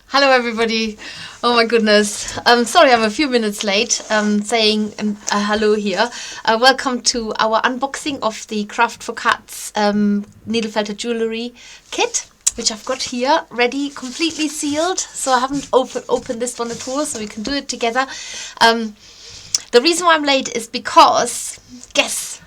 Hello everybody. Oh my goodness. Sorry I'm a few minutes late saying hello here. Welcome to our unboxing of the Craft for Cats needle-felted jewellery kit, which I've got here ready, completely sealed. So I haven't opened this one at all, so we can do it together. The reason why I'm late is because, guess.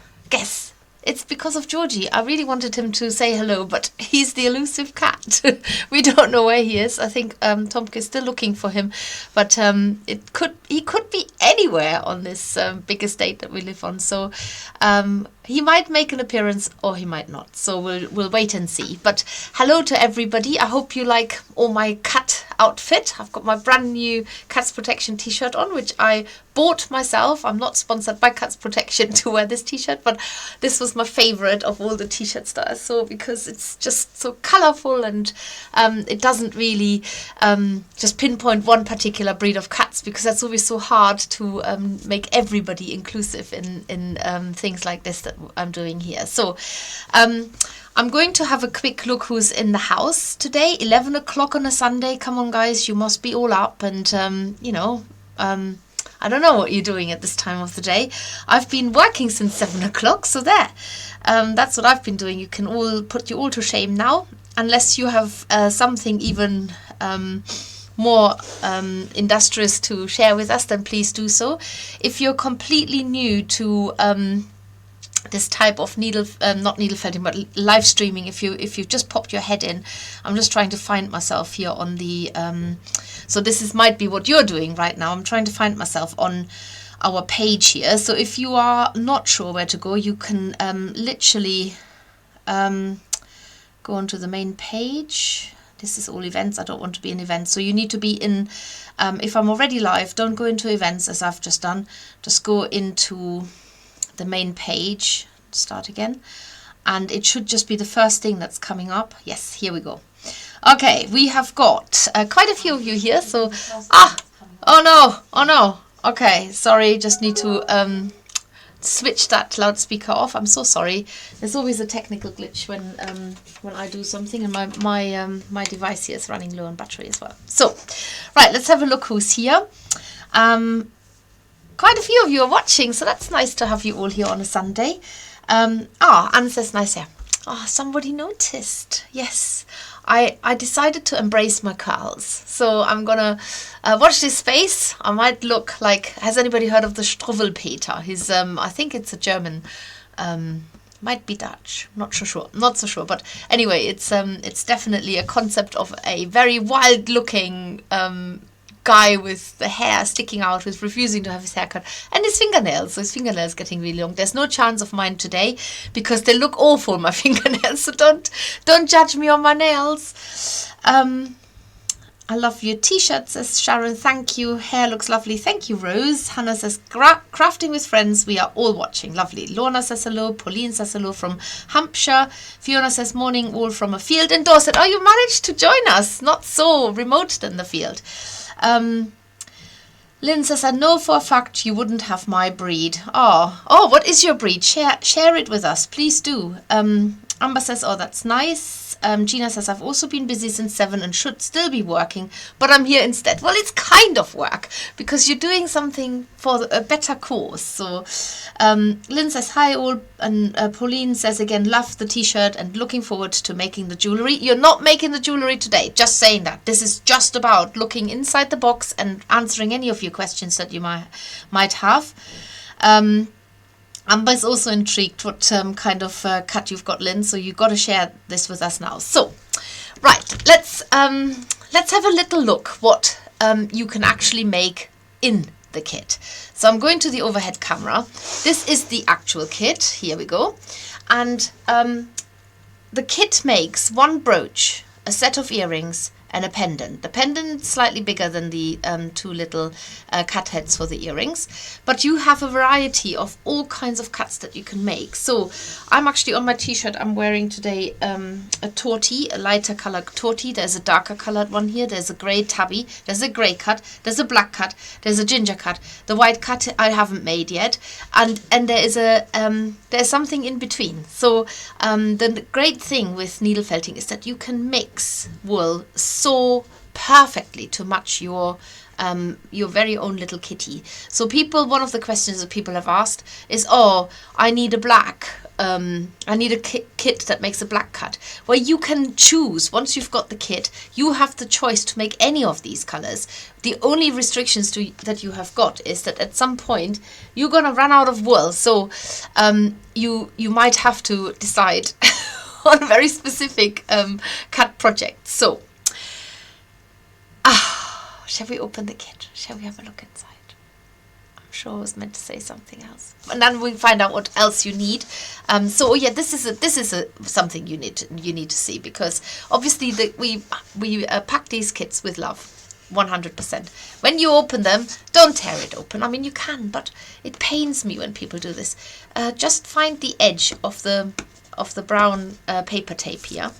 It's because of Georgie. I really wanted him to say hello, but he's the elusive cat. We don't know where he is. I think Tomke is still looking for him, but he could be anywhere on this big estate that we live on. So he might make an appearance or he might not. So we'll wait and see. But hello to everybody. I hope you like all my cat outfit. I've got my brand new Cats Protection t-shirt on, which I bought myself. I'm not sponsored by Cats Protection to wear this t-shirt, but this was my favorite of all the t-shirts that I saw because it's just so colorful and it doesn't really just pinpoint one particular breed of cats, because that's always so hard to make everybody inclusive in things like this that I'm doing here. So I'm going to have a quick look who's in the house today. 11 o'clock on a Sunday. Come on guys, you must be all up and I don't know what you're doing at this time of the day. I've been working since 7 o'clock, so there. That's what I've been doing. You can all put you all to shame now, unless you have something even more industrious to share with us, then please do so. If you're completely new to this type of not needle felting, but live streaming, if you've just popped your head in, I'm just trying to find myself here on the so this might be what you're doing right now. I'm trying to find myself on our page here. So if you are not sure where to go, you can literally go onto the main page. This is all events. I don't want to be in events, so you need to be in if I'm already live, don't go into events as I've just done. Just go into the main page, start again, and it should just be the first thing that's coming up. Yes, here we go. Okay, we have got quite a few of you here, so oh no, okay, sorry, just need to switch that loudspeaker off. I'm so sorry. There's always a technical glitch when I do something, and my device here is running low on battery as well. So right, let's have a look who's here. Quite a few of you are watching, so that's nice to have you all here on a Sunday. Anne says nice hair. Somebody noticed. Yes, I decided to embrace my curls. So I'm gonna watch this space. I might look like, has anybody heard of the Struwwelpeter? He's I think it's a German, might be Dutch, not so sure. But anyway, it's definitely a concept of a very wild looking guy with the hair sticking out, who's refusing to have his hair cut, and his fingernails. So his fingernails getting really long. There's no chance of mine today because they look awful, my fingernails. So don't judge me on my nails. I love your t-shirt, says Sharon. Thank you. Hair looks lovely. Thank you, Rose. Hannah says crafting with friends. We are all watching. Lovely. Lorna says hello. Pauline says hello from Hampshire. Fiona says morning, all from a field in Dorset. Oh, you managed to join us. Not so remote than the field. Lynn says, I know for a fact you wouldn't have my breed. Oh, what is your breed? Share it with us, please do. Amber says, oh, that's nice. Gina says, I've also been busy since 7 and should still be working, but I'm here instead. Well, it's kind of work because you're doing something for a better cause. So Lynn says, hi all. And Pauline says again, love the t-shirt and looking forward to making the jewellery. You're not making the jewellery today, just saying that. This is just about looking inside the box and answering any of your questions that you might have. Amber is also intrigued what kind of cut you've got, Lynn, so you've got to share this with us now. So, right, let's have a little look what you can actually make in the kit. So I'm going to the overhead camera. This is the actual kit. Here we go. And the kit makes one brooch, a set of earrings, and a pendant. The pendant is slightly bigger than the two little cat heads for the earrings, but you have a variety of all kinds of cuts that you can make. So I'm actually on my t-shirt, I'm wearing today a tortie, a lighter colored tortie. There's a darker colored one here. There's a grey tabby. There's a grey cut. There's a black cut. There's a ginger cut. The white cut I haven't made yet, and there is there's something in between. So the great thing with needle felting is that you can mix wool so perfectly to match your very own little kitty. So one of the questions that people have asked is, oh, I need a black, I need a kit that makes a black cat. Well, you can choose. Once you've got the kit, you have the choice to make any of these colors. The only restrictions that you have got is that at some point you're gonna run out of wool. So you might have to decide on very specific cat projects. So shall we open the kit? Shall we have a look inside? I'm sure I was meant to say something else, and then we'll find out what else you need. So yeah, this is something you need to see, because obviously we pack these kits with love, 100%. When you open them, don't tear it open. I mean, you can, but it pains me when people do this. Just find the edge of the brown paper tape here,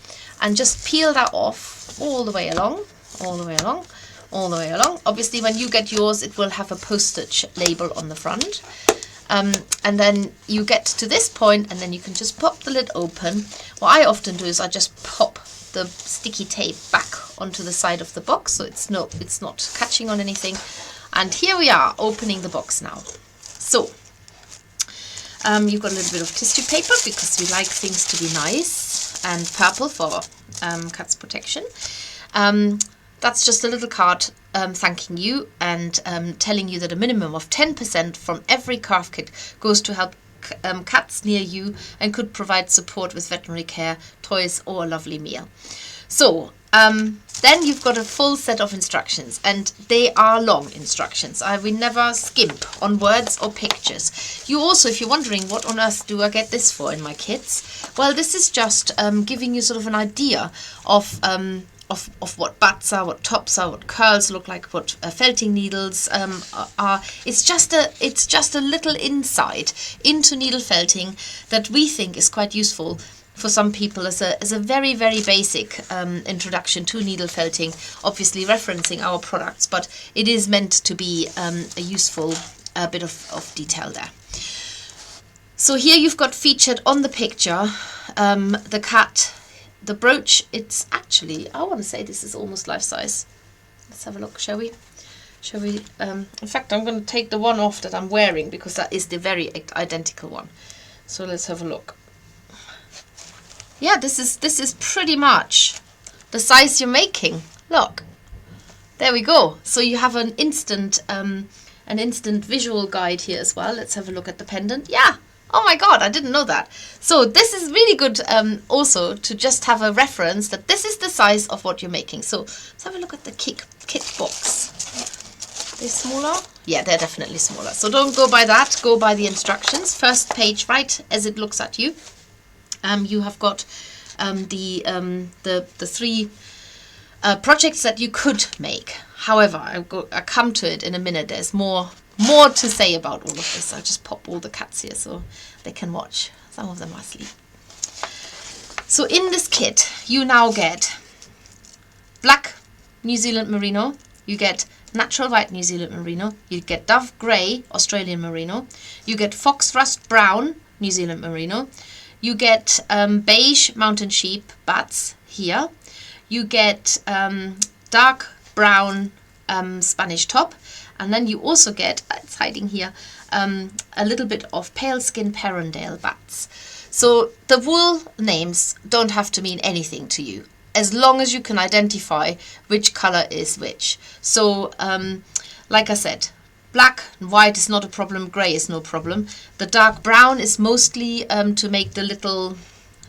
and just peel that off all the way along. Obviously, when you get yours, it will have a postage label on the front. And then you get to this point, and then you can just pop the lid open. What I often do is I just pop the sticky tape back onto the side of the box, so it's not catching on anything. And here we are opening the box now. So you've got a little bit of tissue paper, because we like things to be nice, and purple for cat's protection. That's just a little card thanking you and telling you that a minimum of 10% from every craft kit goes to help cats near you and could provide support with veterinary care, toys, or a lovely meal. So then you've got a full set of instructions, and they are long instructions. We never skimp on words or pictures. You also, if you're wondering what on earth do I get this for in my kits, well, this is just giving you sort of an idea of what bats are, what tops are, what curls look like, what felting needles are. It's just a little insight into needle felting that we think is quite useful for some people as a very, very basic introduction to needle felting, obviously referencing our products, but it is meant to be a useful bit of detail there. So here you've got featured on the picture the cat. The brooch, it's actually, I want to say this is almost life size. Let's have a look, shall we? In fact, I'm going to take the one off that I'm wearing, because that is the very identical one. So let's have a look. Yeah, this is pretty much the size you're making. Look, there we go. So you have an instant visual guide here as well. Let's have a look at the pendant. Yeah. Oh my god, I didn't know that. So this is really good also to just have a reference that this is the size of what you're making. So let's have a look at the kit box. Are they smaller? Yeah, they're definitely smaller. So don't go by that, go by the instructions. First page, right as it looks at you. You have got the three projects that you could make. However, I'll come to it in a minute. There's more to say about all of this. I'll just pop all the cats here so they can watch. Some of them are asleep. So in this kit, you now get black New Zealand Merino, you get natural white New Zealand Merino, you get dove grey Australian Merino, you get fox rust brown New Zealand Merino, you get beige mountain sheep bats here, you get dark brown Spanish top, and then you also get, it's hiding here, a little bit of pale skin Perendale bats. So the wool names don't have to mean anything to you, as long as you can identify which color is which. So like I said, black and white is not a problem, grey is no problem. The dark brown is mostly to make the little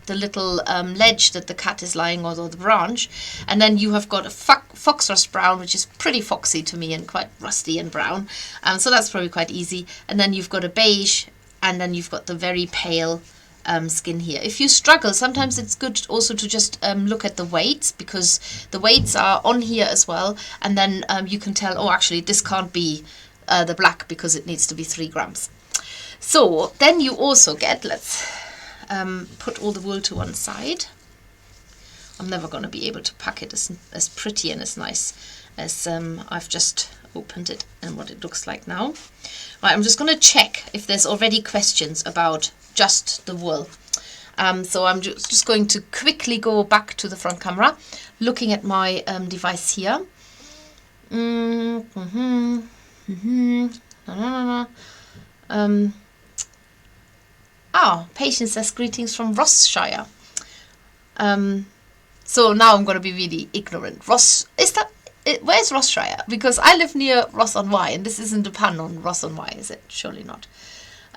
ledge that the cat is lying on, or the branch. And then you have got a fox rust brown, which is pretty foxy to me and quite rusty and brown. So that's probably quite easy. And then you've got a beige, and then you've got the very pale skin here. If you struggle, sometimes it's good also to just look at the weights, because the weights are on here as well. And then you can tell, oh, actually, this can't be the black because it needs to be 3 grams. So then you also get, let's put all the wool to one side. I'm never going to be able to pack it as pretty and as nice as I've just opened it and what it looks like now. Right, I'm just going to check if there's already questions about just the wool. So I'm just going to quickly go back to the front camera, looking at my device here. Patience says greetings from Rossshire. So now I'm going to be really ignorant. Where's Rossshire? Because I live near Ross-on-Wye, and this isn't a pun on Ross-on-Wye, is it? Surely not.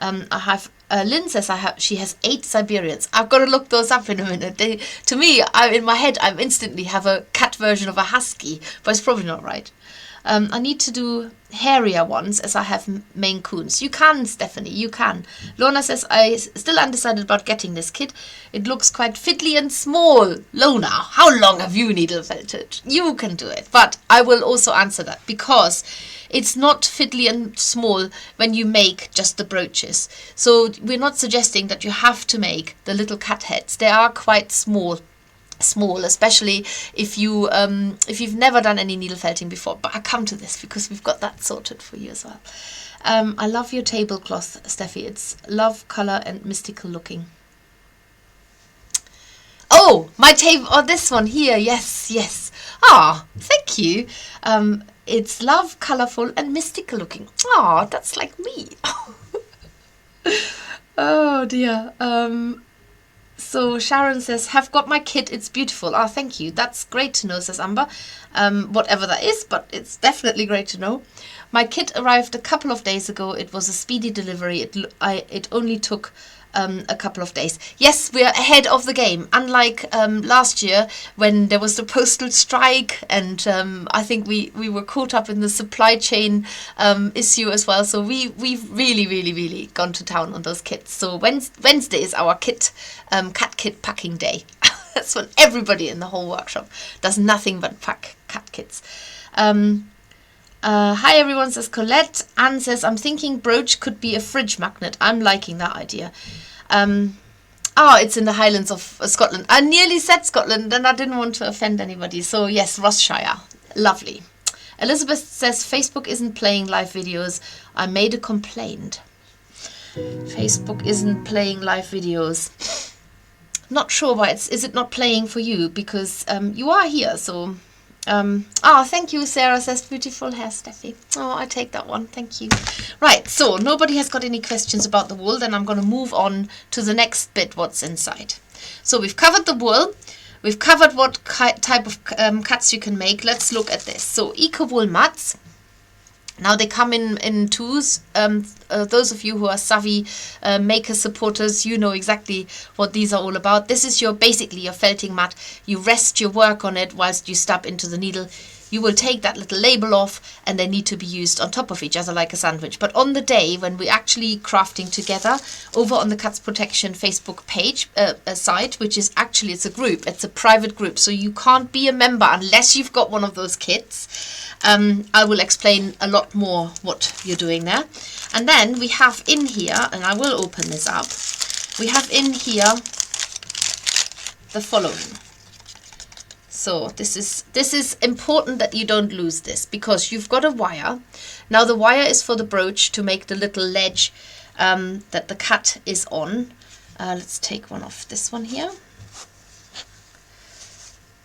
I have Lynn says she has 8 Siberians. I've got to look those up in a minute. To me, in my head, I instantly have a cat version of a husky, but it's probably not right. I need to do hairier ones as I have Maine Coons. You can, Stephanie, you can. Lorna says, I still undecided about getting this kit. It looks quite fiddly and small. Lorna, how long have you needle felted? You can do it. But I will also answer that because it's not fiddly and small when you make just the brooches. So we're not suggesting that you have to make the little cat heads. They are quite small, especially if you've never done any needle felting before, but I come to this because we've got that sorted for you as well. I love your tablecloth, Steffi. It's love, color and mystical looking. Oh, my table, this one here, yes. Thank you. It's love, colorful and mystical looking. That's like me. Oh dear. So Sharon says, have got my kit, it's beautiful. Thank you. That's great to know, says Amber. Whatever that is, but it's definitely great to know. My kit arrived a couple of days ago. It was a speedy delivery. It only took a couple of days. Yes, we're ahead of the game. Unlike last year when there was the postal strike and I think we were caught up in the supply chain issue as well. So we've really gone to town on those kits. So Wednesday is our cat kit packing day. That's when everybody in the whole workshop does nothing but pack cat kits. Hi everyone, says Colette. Anne says, I'm thinking brooch could be a fridge magnet. I'm liking that idea. It's in the Highlands of Scotland. I nearly said Scotland and I didn't want to offend anybody. So yes, Rossshire. Lovely. Elizabeth says, Facebook isn't playing live videos. I made a complaint. Facebook isn't playing live videos. Not sure why is it not playing for you, because you are here, so... thank you, Sarah says, beautiful hair, Steffi. I take that one, thank you. Right, so nobody has got any questions about the wool, then I'm going to move on to the next bit, what's inside. So we've covered the wool, we've covered what type of cuts you can make. Let's look at this. So eco wool mats. Now they come in twos. Those of you who are savvy maker supporters, you know exactly what these are all about. This is basically your felting mat. You rest your work on it whilst you stab into the needle. You will take that little label off and they need to be used on top of each other like a sandwich. But on the day when we're actually crafting together, over on the Cuts Protection Facebook page, site, which is actually, it's a group, it's a private group, so you can't be a member unless you've got one of those kits. I will explain a lot more what you're doing there. And then we have in here, and I will open this up, we have in here the following. So this is important that you don't lose this, because you've got a wire. Now the wire is for the brooch to make the little ledge that the cat is on. Let's take one off, this one here.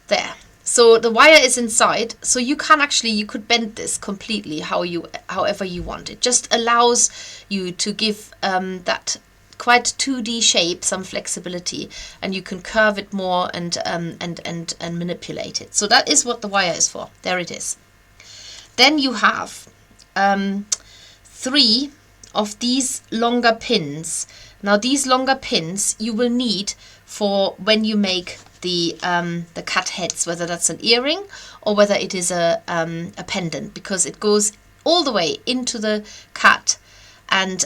There. So the wire is inside, so you could bend this completely however you want. It just allows you to give that quite 2D shape some flexibility, and you can curve it more and manipulate it. So that is what the wire is for. There it is. Then you have 3 of these longer pins. Now these longer pins you will need for when you make the cat heads, whether that's an earring or whether it is a pendant, because it goes all the way into the cat, and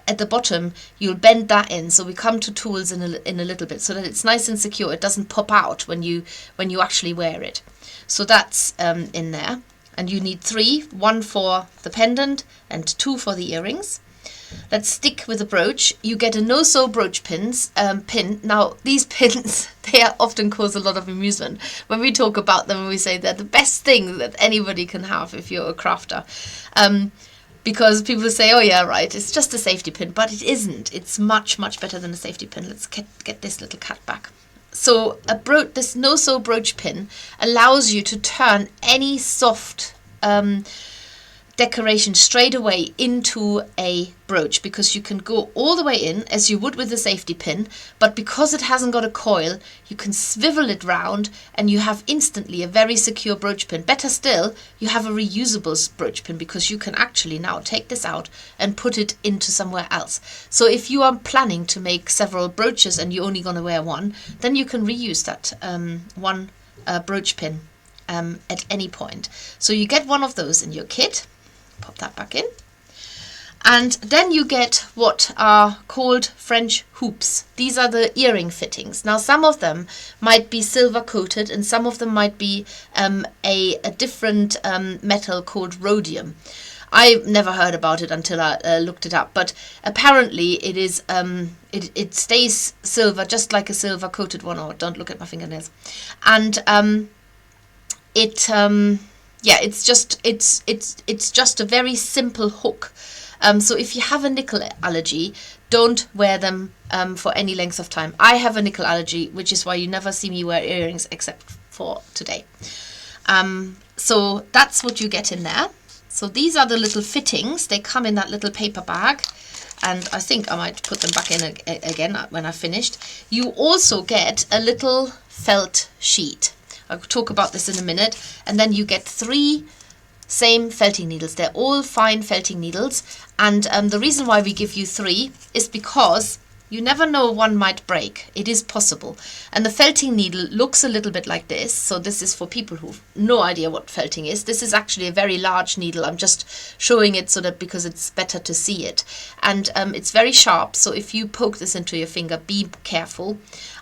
at the bottom you'll bend that in. So we come to tools in a little bit, so that it's nice and secure. It doesn't pop out when you actually wear it. So that's in there, and you need 3, 1 for the pendant and 2 for the earrings. Let's stick with the brooch. You get a no-sew brooch pin. Now these pins, they often cause a lot of amusement when we talk about them. We say they're the best thing that anybody can have if you're a crafter, because people say, oh yeah, right, it's just a safety pin, but it isn't. It's much better than a safety pin. Let's get this little cat back. So this no-sew brooch pin allows you to turn any soft decoration straight away into a brooch, because you can go all the way in as you would with a safety pin, but because it hasn't got a coil, you can swivel it round and you have instantly a very secure brooch pin. Better still, you have a reusable brooch pin, because you can actually now take this out and put it into somewhere else. So if you are planning to make several brooches and you're only going to wear one, then you can reuse that one brooch pin at any point. So you get one of those in your kit. Pop that back in, and then you get what are called French hoops. These are the earring fittings. Now some of them might be silver coated and some of them might be a different metal called rhodium. I never heard about it until I looked it up, but apparently it is it stays silver just like a silver coated one. Oh, don't look at my fingernails. And yeah, it's just a very simple hook. So if you have a nickel allergy, don't wear them for any length of time. I have a nickel allergy, which is why you never see me wear earrings except for today. So that's what you get in there. So these are the little fittings. They come in that little paper bag, and I think I might put them back in again when I've finished. You also get a little felt sheet. I'll talk about this in a minute. And then you get 3 same felting needles. They're all fine felting needles. And the reason why we give you 3 is because you never know, one might break. It is possible. And the felting needle looks a little bit like this. So this is for people who've no idea what felting is. This is actually a very large needle. I'm just showing it so that because it's better to see it. And it's very sharp. So if you poke this into your finger, be careful.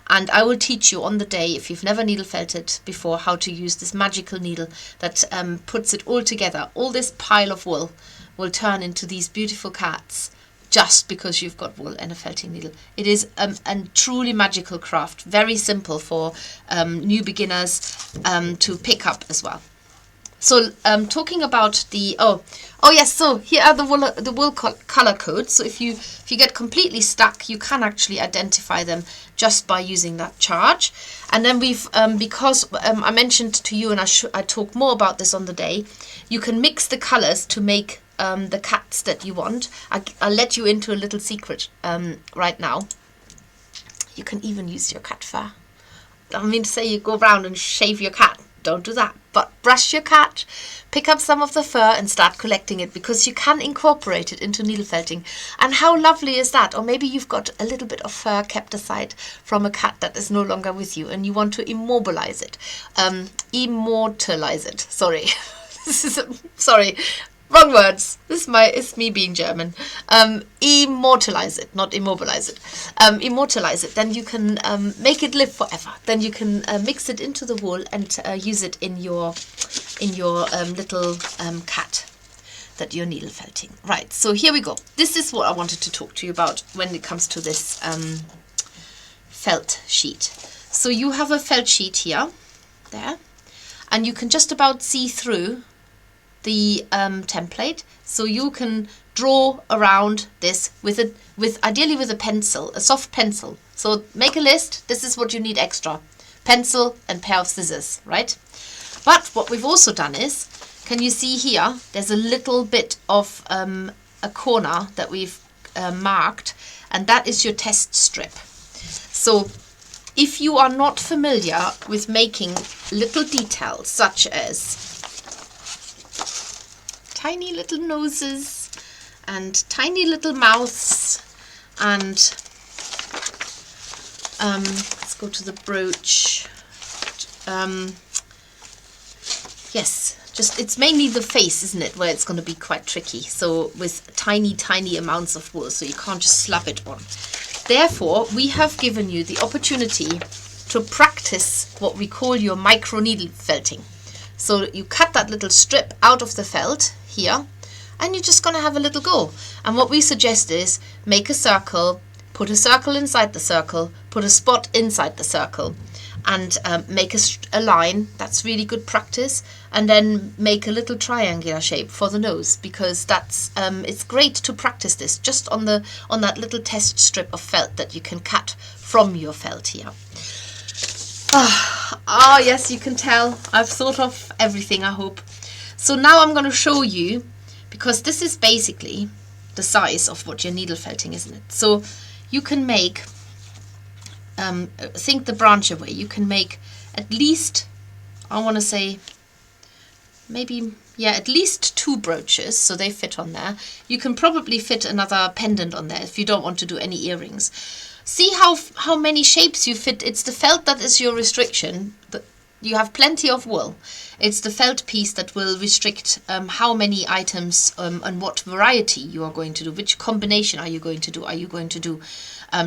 And I will teach you on the day, if you've never needle felted before, how to use this magical needle that puts it all together. All this pile of wool will turn into these beautiful cats just because you've got wool and a felting needle. It is a truly magical craft, very simple for new beginners to pick up as well. So talking about the oh yes, so here are the wool color codes. So if you get completely stuck, you can actually identify them just by using that charge. And then we've because I mentioned to you, and I talk more about this on the day, you can mix the colors to make the cats that you want. I'll let you into a little secret right now. You can even use your cat fur. I mean to say you go around and shave your cat. Don't do that, but brush your cat, pick up some of the fur and start collecting it, because you can incorporate it into needle felting. And how lovely is that? Or maybe you've got a little bit of fur kept aside from a cat that is no longer with you and you want to immobilize it, immortalize it. Sorry, sorry. Wrong words. It's me being German. Immortalize it, not immobilize it. Immortalize it. Then you can make it live forever. Then you can mix it into the wool and use it in your little cat that you're needle felting. Right. So here we go. This is what I wanted to talk to you about when it comes to this felt sheet. So you have a felt sheet here, there, and you can just about see through the template, so you can draw around this with ideally with a pencil, a soft pencil. So make a list. This is what you need extra: pencil and pair of scissors, right? But what we've also done is, can you see here? There's a little bit of a corner that we've marked, and that is your test strip. So if you are not familiar with making little details such as tiny little noses and tiny little mouths, and let's go to the brooch. Yes, just it's mainly the face, isn't it, where it's going to be quite tricky. So with tiny amounts of wool, so you can't just slap it on. Therefore, we have given you the opportunity to practice what we call your micro needle felting. So you cut that little strip out of the felt here, and you're just going to have a little go. And what we suggest is make a circle, put a circle inside the circle, put a spot inside the circle, and make a line. That's really good practice. And then make a little triangular shape for the nose, because that's it's great to practice this just on that little test strip of felt that you can cut from your felt here. Ah, yes, you can tell I've thought of everything, I hope. So now I'm going to show you, because this is basically the size of what you're needle felting, isn't it? So you can make, think the branch away, you can make at least, I want to say, maybe, yeah, at least 2 brooches, so they fit on there. You can probably fit another pendant on there if you don't want to do any earrings. See how many shapes you fit. It's the felt that is your restriction. You have plenty of wool. It's the felt piece that will restrict how many items and what variety you are going to do. Which combination are you going to do? Are you going to do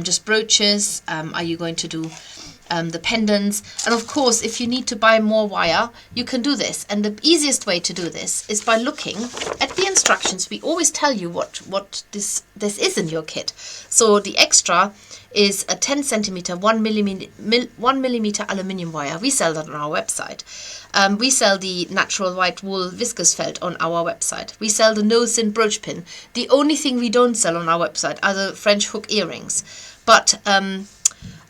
just brooches? Are you going to do the pendants? And of course, if you need to buy more wire, you can do this. And the easiest way to do this is by looking at the instructions. We always tell you what this is in your kit. So the extra is a 10 centimeter, 1 millimeter aluminium wire. We sell that on our website. We sell the natural white wool viscose felt on our website. We sell the no-sin brooch pin. The only thing we don't sell on our website are the French hook earrings. But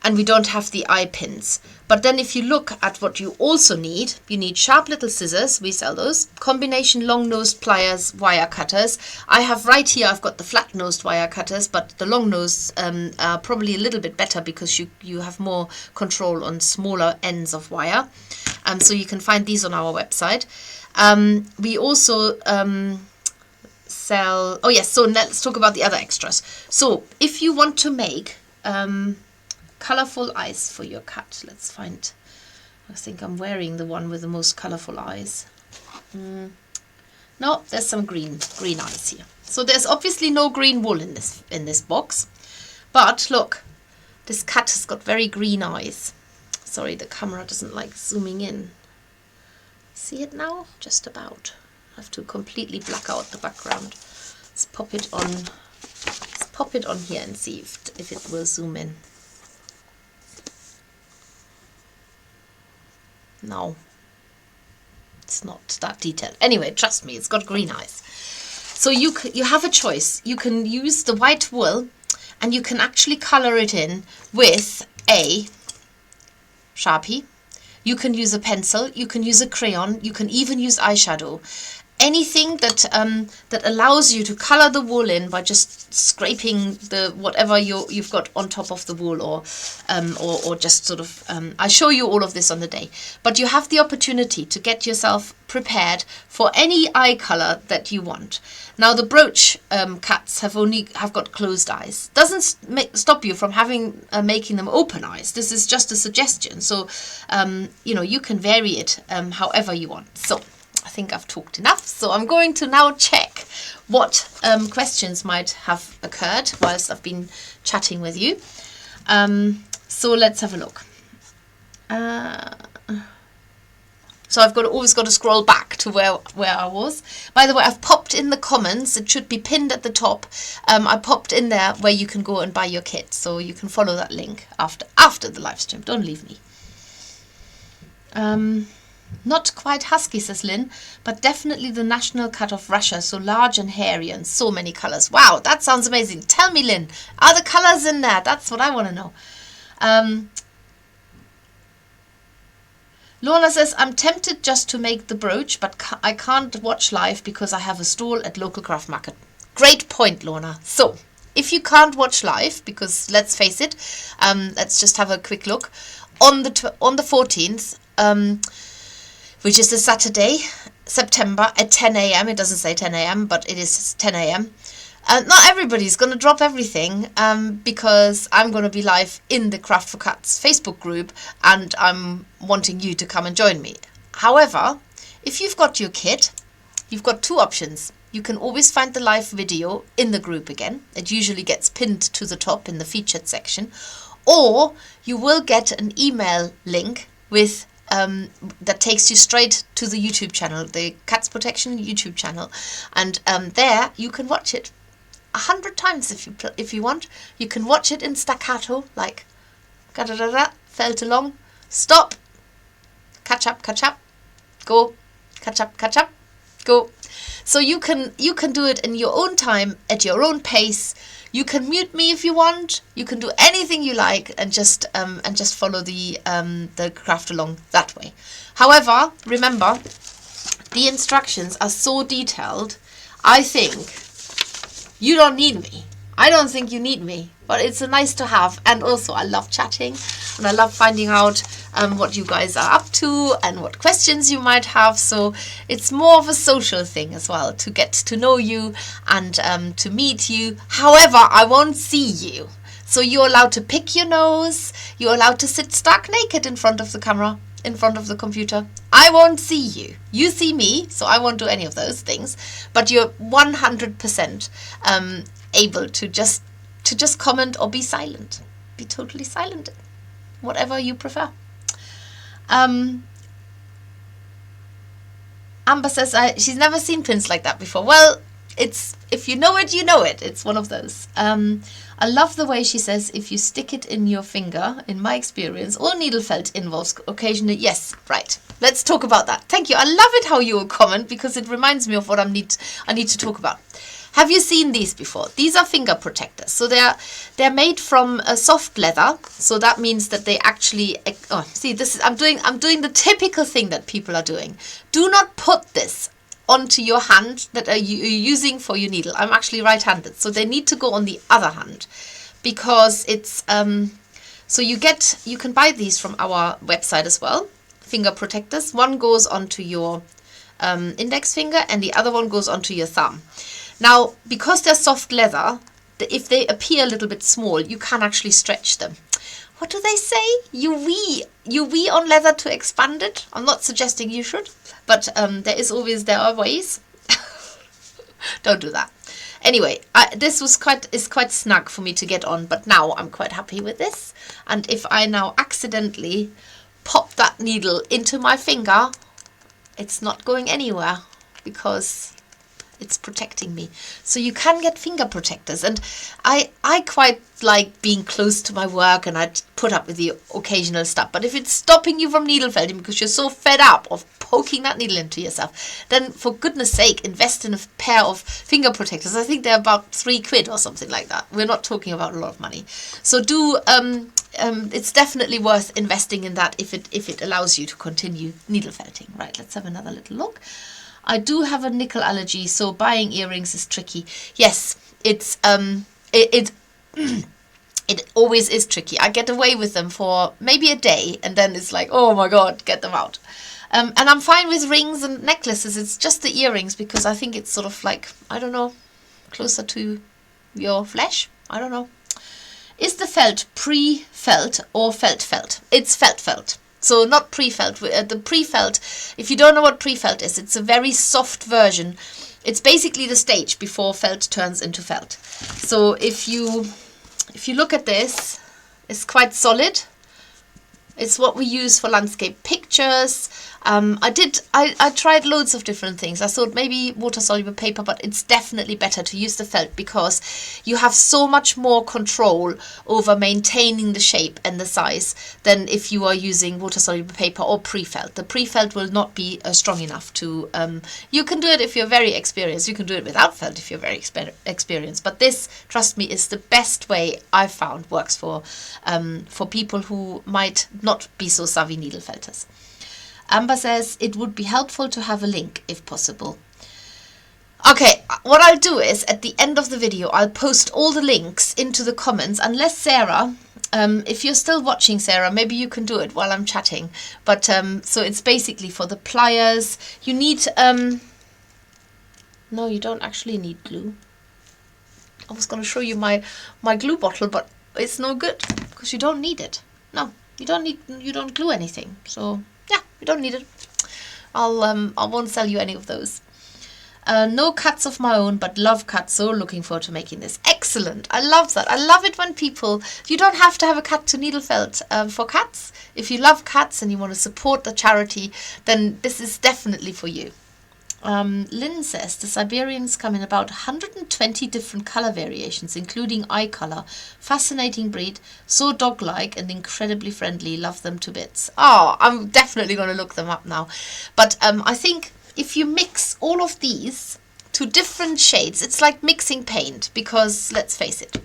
and we don't have the eye pins. But then if you look at what you also need, you need sharp little scissors, we sell those, combination long-nosed pliers, wire cutters. I have right here, I've got the flat-nosed wire cutters, but the long-nosed are probably a little bit better because you have more control on smaller ends of wire. So you can find these on our website. We also sell, oh yes, so let's talk about the other extras. So if you want to make colorful eyes for your cat. Let's find, I think I'm wearing the one with the most colorful eyes. No, there's some green eyes here. So there's obviously no green wool in this box. But look, this cat has got very green eyes. Sorry, the camera doesn't like zooming in. See it now? Just about. I have to completely black out the background. Let's pop it on here and see if it will zoom in. No, it's not that detailed. Anyway, trust me, it's got green eyes. So you have a choice. You can use the white wool and you can actually color it in with a Sharpie. You can use a pencil, you can use a crayon, you can even use eyeshadow. Anything that that allows you to color the wool in by just scraping the whatever you've got on top of the wool, or just sort of I show you all of this on the day, but you have the opportunity to get yourself prepared for any eye color that you want. Now the brooch cats have got closed eyes. Doesn't stop you from having making them open eyes. This is just a suggestion. So you can vary it however you want. So I think I've talked enough, so I'm going to now check what questions might have occurred whilst I've been chatting with you. So let's have a look. So I've always got to scroll back to where I was. By the way, I've popped in the comments. It should be pinned at the top. I popped in there where you can go and buy your kit, so you can follow that link after the live stream. Don't leave me. Not quite husky, says Lynn, but definitely the national cat of Russia, so large and hairy and so many colours. Wow, that sounds amazing. Tell me, Lynn, are the colours in there? That's what I want to know. Lorna says, I'm tempted just to make the brooch, but I can't watch live because I have a stall at local craft market. Great point, Lorna. So, if you can't watch live, because let's face it, let's just have a quick look. On the 14th, which is a Saturday, September at 10 a.m. It doesn't say 10 a.m., but it is 10 a.m. Not everybody's going to drop everything because I'm going to be live in the Craft for Cats Facebook group and I'm wanting you to come and join me. However, if you've got your kit, you've got 2 options. You can always find the live video in the group again. It usually gets pinned to the top in the featured section. Or you will get an email link with that takes you straight to the YouTube channel, the Cats Protection YouTube channel, and there you can watch it 100 times if you want. You can watch it in staccato, like ga-da-da-da, felt along, stop, catch up, go, catch up, go. So you can do it in your own time, at your own pace. You can mute me if you want. You can do anything you like and just follow the craft along that way. However, remember, The instructions are so detailed. I think you don't need me. I don't think you need me, but it's a nice to have. And also I love chatting and I love finding out what you guys are up to and what questions you might have. So it's more of a social thing as well, to get to know you and to meet you. However, I won't see you. So you're allowed to pick your nose. You're allowed to sit stark naked in front of the camera, in front of the computer. I won't see you. You see me, so I won't do any of those things. But you're 100% able to just comment or be silent. Be totally silent. Whatever you prefer. Amber says she's never seen prints like that before. Well, it's, if you know it, you know it. It's one of those. I love the way she says, if you stick it in your finger, in my experience, all needle felt involves occasionally. Yes, right. Let's talk about that. Thank you. I love it how you comment, because it reminds me of what I need to talk about. Have you seen these before? These are finger protectors. So they're made from a soft leather. So that means that they actually, oh, see, this is, I'm doing the typical thing that people are doing. Do not put this onto your hand that you're using for your needle. I'm actually right-handed, so they need to go on the other hand, because it's so you can buy these from our website as well. Finger protectors. One goes onto your index finger and the other one goes onto your thumb. Now, because they're soft leather, if they appear a little bit small, you can actually stretch them. What do they say? You wee on leather to expand it. I'm not suggesting you should, but there are ways. Don't do that. Anyway, this is quite snug for me to get on, but now I'm quite happy with this. And if I now accidentally pop that needle into my finger, it's not going anywhere because it's protecting me. So you can get finger protectors, and I quite like being close to my work, and I'd put up with the occasional stuff. But if it's stopping you from needle felting because you're so fed up of poking that needle into yourself, then for goodness sake, invest in a pair of finger protectors. I think they're about £3 or something like that. We're not talking about a lot of money. So it's definitely worth investing in that if it allows you to continue needle felting. Right, let's have another little look. I do have a nickel allergy, so buying earrings is tricky. Yes, it always is tricky. I get away with them for maybe a day, and then it's like, oh my god, get them out. And I'm fine with rings and necklaces. It's just the earrings, because I think it's sort of like, I don't know, closer to your flesh. I don't know. Is the felt pre-felt or felt? It's felt. So not pre-felt. The pre-felt, if you don't know what pre-felt is, it's a very soft version. It's basically the stage before felt turns into felt. So if you look at this, it's quite solid. It's what we use for landscape pictures. I tried loads of different things. I thought maybe water-soluble paper, but it's definitely better to use the felt, because you have so much more control over maintaining the shape and the size than if you are using water-soluble paper or pre-felt. The pre-felt will not be strong enough to... you can do it if you're very experienced. You can do it without felt if you're very experienced. But this, trust me, is the best way I've found works for people who might not be so savvy needle felters. Amber says it would be helpful to have a link if possible. Okay, what I'll do is at the end of the video, I'll post all the links into the comments, unless Sarah, if you're still watching, Sarah, maybe you can do it while I'm chatting. But so it's basically for the pliers. You need, no, you don't actually need glue. I was going to show you my glue bottle, but it's no good because you don't need it. No, you don't glue anything. So yeah, you don't need it. I won't sell you any of those. No cuts of my own, but love cuts. So looking forward to making this. Excellent. I love that. I love it when people, you don't have to have a cut to needle felt for cats. If you love cats and you want to support the charity, then this is definitely for you. Lynn says the Siberians come in about 120 different color variations, including eye color. Fascinating breed, so dog-like and incredibly friendly. Love them to bits. Oh, I'm definitely going to look them up now. But I think if you mix all of these to different shades, it's like mixing paint, because let's face it,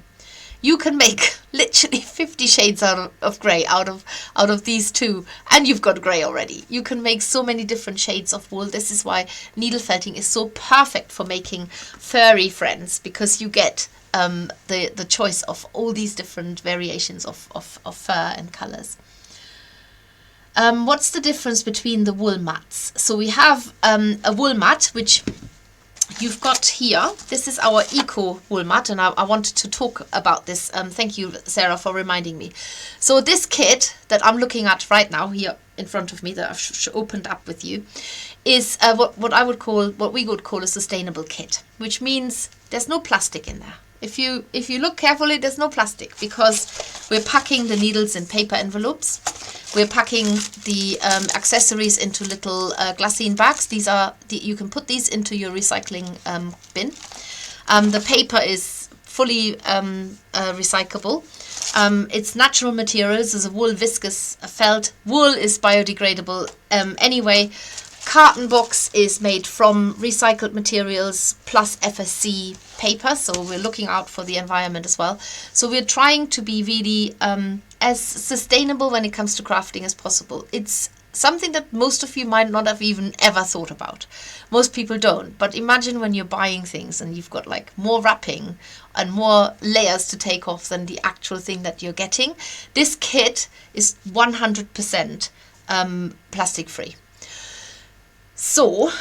You can make literally 50 shades of grey out of these two, and you've got grey already. You can make so many different shades of wool. This is why needle felting is so perfect for making furry friends, because you get the choice of all these different variations of fur and colours. What's the difference between the wool mats? So we have a wool mat, which you've got here. This is our eco wool mat, and I wanted to talk about this. Thank you, Sarah, for reminding me. So this kit that I'm looking at right now here in front of me, that I've opened up with you, is what we would call a sustainable kit, which means there's no plastic in there. If you look carefully, there's no plastic, because we're packing the needles in paper envelopes. We're packing the accessories into little glassine bags. You can put these into your recycling bin. The paper is fully recyclable. It's natural materials. There's a wool, viscose, felt. Wool is biodegradable anyway. Carton box is made from recycled materials plus FSC paper, so we're looking out for the environment as well. So we're trying to be really as sustainable when it comes to crafting as possible. It's something that most of you might not have even ever thought about. Most people don't, but imagine when you're buying things and you've got like more wrapping and more layers to take off than the actual thing that you're getting. This kit is 100% plastic free. So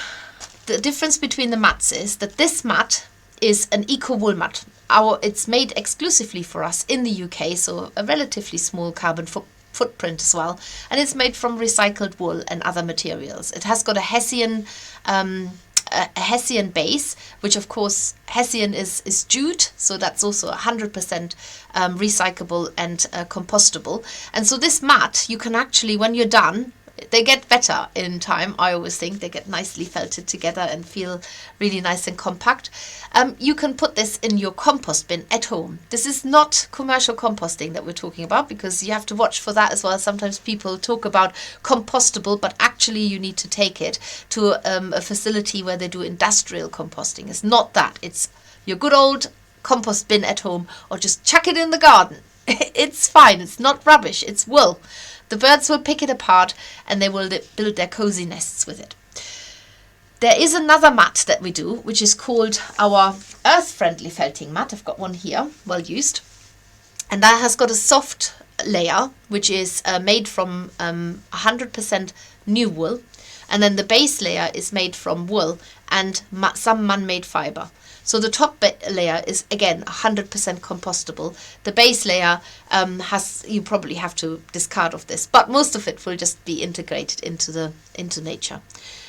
the difference between the mats is that this mat is an eco wool mat. It's made exclusively for us in the UK, so a relatively small carbon footprint as well, and it's made from recycled wool and other materials. It has got a Hessian base, which of course Hessian is jute, so that's also 100% recyclable and compostable. And so this mat, you can actually, when you're done, they get better in time. I always think they get nicely felted together and feel really nice and compact. You can put this in your compost bin at home. This is not commercial composting that we're talking about, because you have to watch for that as well. Sometimes people talk about compostable, but actually you need to take it to a facility where they do industrial composting. It's not that. It's your good old compost bin at home, or just chuck it in the garden. It's fine. It's not rubbish. It's wool. The birds will pick it apart and they will build their cozy nests with it. There is another mat that we do, which is called our earth-friendly felting mat. I've got one here, well used. And that has got a soft layer, which is made from 100% new wool. And then the base layer is made from wool and some man-made fibre. So the top layer is, again, 100% compostable. The base layer you probably have to discard of this, but most of it will just be integrated into nature.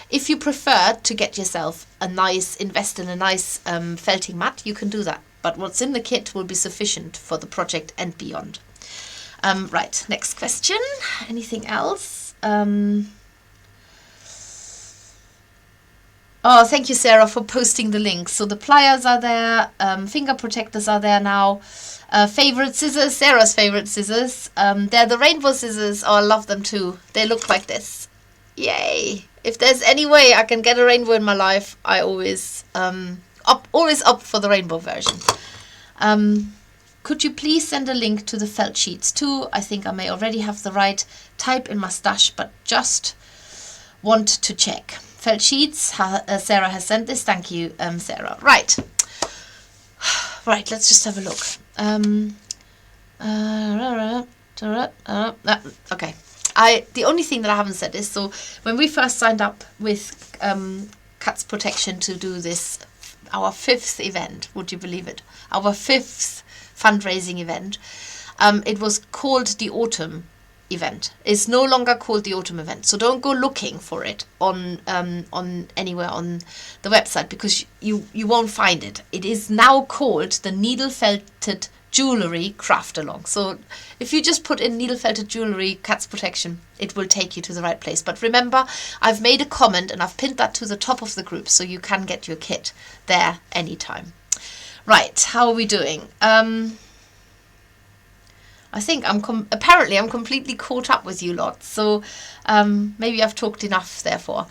If you prefer to get yourself invest in a nice felting mat, you can do that. But what's in the kit will be sufficient for the project and beyond. Right, next question. Anything else? Oh, thank you, Sarah, for posting the links. So the pliers are there, finger protectors are there now, favorite scissors, Sarah's favorite scissors. They're the rainbow scissors. Oh, I love them too. They look like this. Yay! If there's any way I can get a rainbow in my life, I always opt for the rainbow version. Could you please send a link to the felt sheets too? I think I may already have the right type in my stash, but just want to check. Felt sheets, Sarah has sent this. Thank you, Sarah. Right, let's just have a look. Okay. The only thing that I haven't said is, so when we first signed up with Cats Protection to do this, our 5th event, would you believe it? Our 5th fundraising event. It was called the Autumn event. It's no longer called the Autumn event, so don't go looking for it on anywhere on the website, because you won't find it. It is now called the Needle Felted Jewellery Craft Along. So if you just put in Needle Felted Jewellery Cats Protection, it will take you to the right place. But remember, I've made a comment and I've pinned that to the top of the group, so you can get your kit there anytime. Right, how are we doing? I think I'm completely caught up with you lot, so maybe I've talked enough therefore.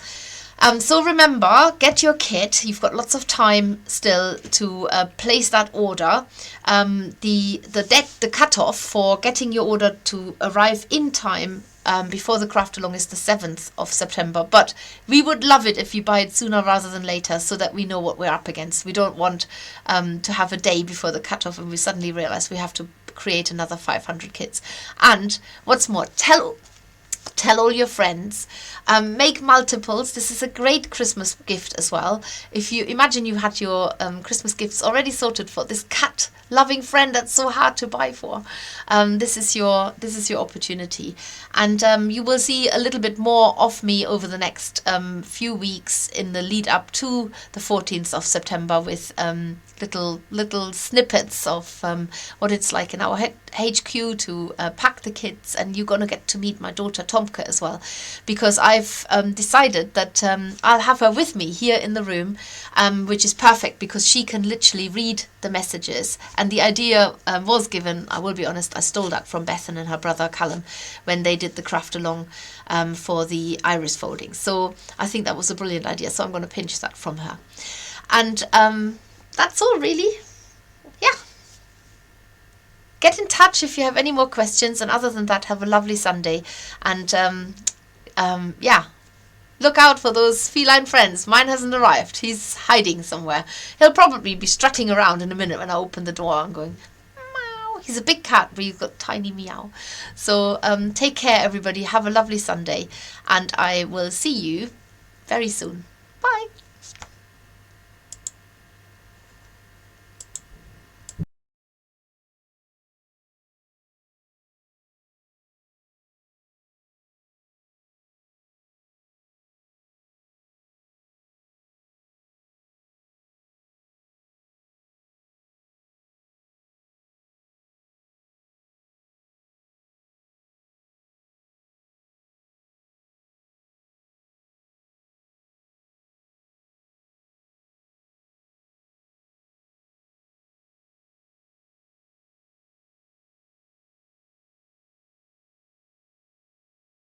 So remember, get your kit. You've got lots of time still to place that order. The cutoff for getting your order to arrive in time before the craft along is the 7th of September. But we would love it if you buy it sooner rather than later, so that we know what we're up against. We don't want to have a day before the cutoff and we suddenly realize we have to create another 500 kits. And what's more, tell all your friends, make multiples. This is a great Christmas gift as well. If you imagine you had your Christmas gifts already sorted for this cat loving friend that's so hard to buy for, this is your opportunity. And you will see a little bit more of me over the next few weeks in the lead up to the 14th of September with little snippets of what it's like in our HQ to pack the kits. And you're going to get to meet my daughter Tomka as well, because I've decided that I'll have her with me here in the room, which is perfect because she can literally read the messages. And the idea was given, I will be honest, I stole that from Bethan and her brother Callum when they did the craft along for the iris folding. So I think that was a brilliant idea, so I'm going to pinch that from her. And that's all really. Yeah. Get in touch if you have any more questions, and other than that, have a lovely Sunday. And yeah, look out for those feline friends. Mine hasn't arrived. He's hiding somewhere. He'll probably be strutting around in a minute when I open the door and going, meow. He's a big cat, but he's got tiny meow. So take care, everybody. Have a lovely Sunday, and I will see you very soon. Bye.